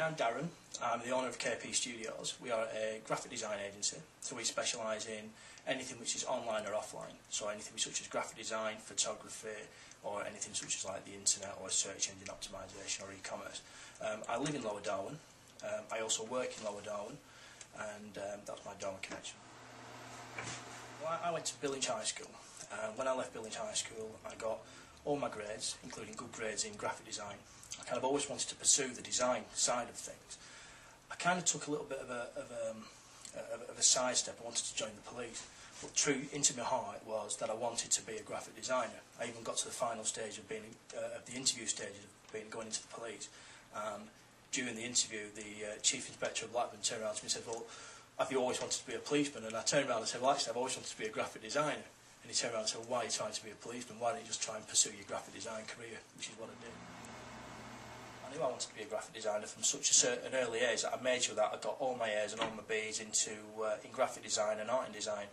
I'm Darren. I'm the owner of KP Studios. We are a graphic design agency, so we specialise in anything which is online or offline. So anything such as graphic design, photography, or anything such as like the internet or search engine optimisation or e-commerce. I live in Lower Darwen. I also work in Lower Darwen, and that's my Darwen connection. Well, I went to Billinge High School. When I left Billinge High School, I got all my grades, including good grades in graphic design. I kind of always wanted to pursue the design side of things. I kind of took a little bit of a sidestep. I wanted to join the police, but true into my heart was that I wanted to be a graphic designer. I even got to the final stage of being of the interview stage of going into the police. During the interview, the Chief Inspector of Blackburn turned around to me and said, "Well, have you always wanted to be a policeman?" And I turned around and said, "Well, actually, I've always wanted to be a graphic designer." And he turned around and said, "Well, why are you trying to be a policeman? Why don't you just try and pursue your graphic design career?" Which is what I did. I knew I wanted to be a graphic designer from such an early age that I made sure that I got all my A's and all my B's into in graphic design and art and design.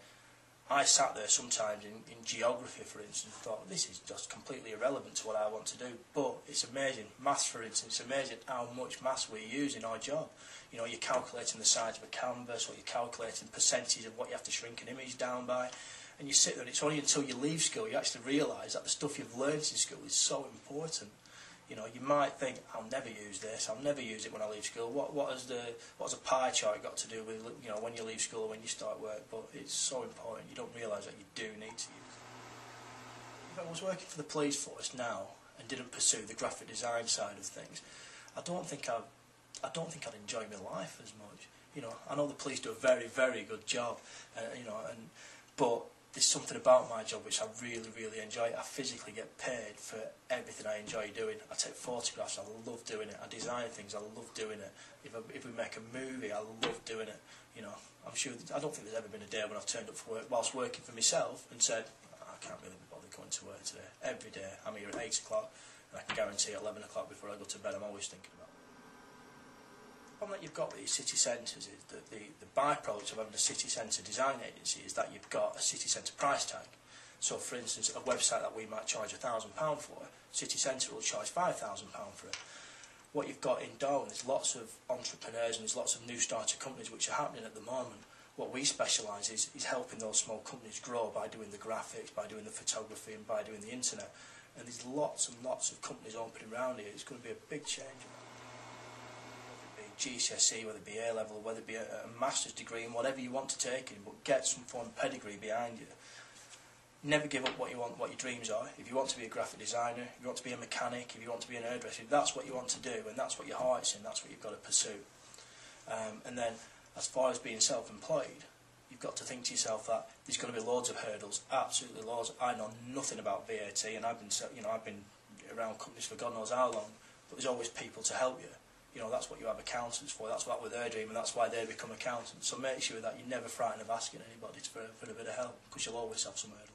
I sat there sometimes in geography, for instance, and thought, this is just completely irrelevant to what I want to do. But it's amazing. Maths, for instance, it's amazing how much maths we use in our job. You know, you're calculating the size of a canvas, or you're calculating percentage of what you have to shrink an image down by. And you sit there, and it's only until you leave school you actually realise that the stuff you've learned in school is so important. You know, you might think, I'll never use this, I'll never use it when I leave school. What has a pie chart got to do with, you know, when you leave school or when you start work? But it's so important. You don't realise that you do need to use it. If I was working for the police force now and didn't pursue the graphic design side of things, I don't think I'd enjoy my life as much. You know, I know the police do a very, very good job. You know, but there's something about my job which I really, really enjoy. I physically get paid for everything I enjoy doing. I take photographs, I love doing it. I design things, I love doing it. If we make a movie, I love doing it. You know, I don't think there's ever been a day when I've turned up for work whilst working for myself and said, I can't really be bothered going to work today. Every day, I'm here at 8 o'clock, and I can guarantee at 11 o'clock before I go to bed, I'm always thinking about it. The problem that you've got with these city centres is that the byproduct of having a city centre design agency is that you've got a city centre price tag. So, for instance, a website that we might charge £1,000 for, city centre will charge £5,000 for it. What you've got in Darwen is lots of entrepreneurs and there's lots of new starter companies which are happening at the moment. What we specialise is helping those small companies grow by doing the graphics, by doing the photography and by doing the internet. And there's lots and lots of companies opening around here. It's going to be a big change. GCSE, whether it be A level, whether it be a master's degree in whatever you want to take in, but get some form of pedigree behind you. Never give up what you want, what your dreams are. If you want to be a graphic designer, if you want to be a mechanic, if you want to be an hairdresser, if that's what you want to do and that's what your heart's in, that's what you've got to pursue. And then, as far as being self-employed, you've got to think to yourself that there's going to be loads of hurdles, absolutely loads. I know nothing about VAT, and I've been around companies for God knows how long, but there's always people to help you. You know, that's what you have accountants for, that's what their dream, and that's why they become accountants. So make sure that you're never frightened of asking anybody for a bit of help, because you'll always have some hurdles.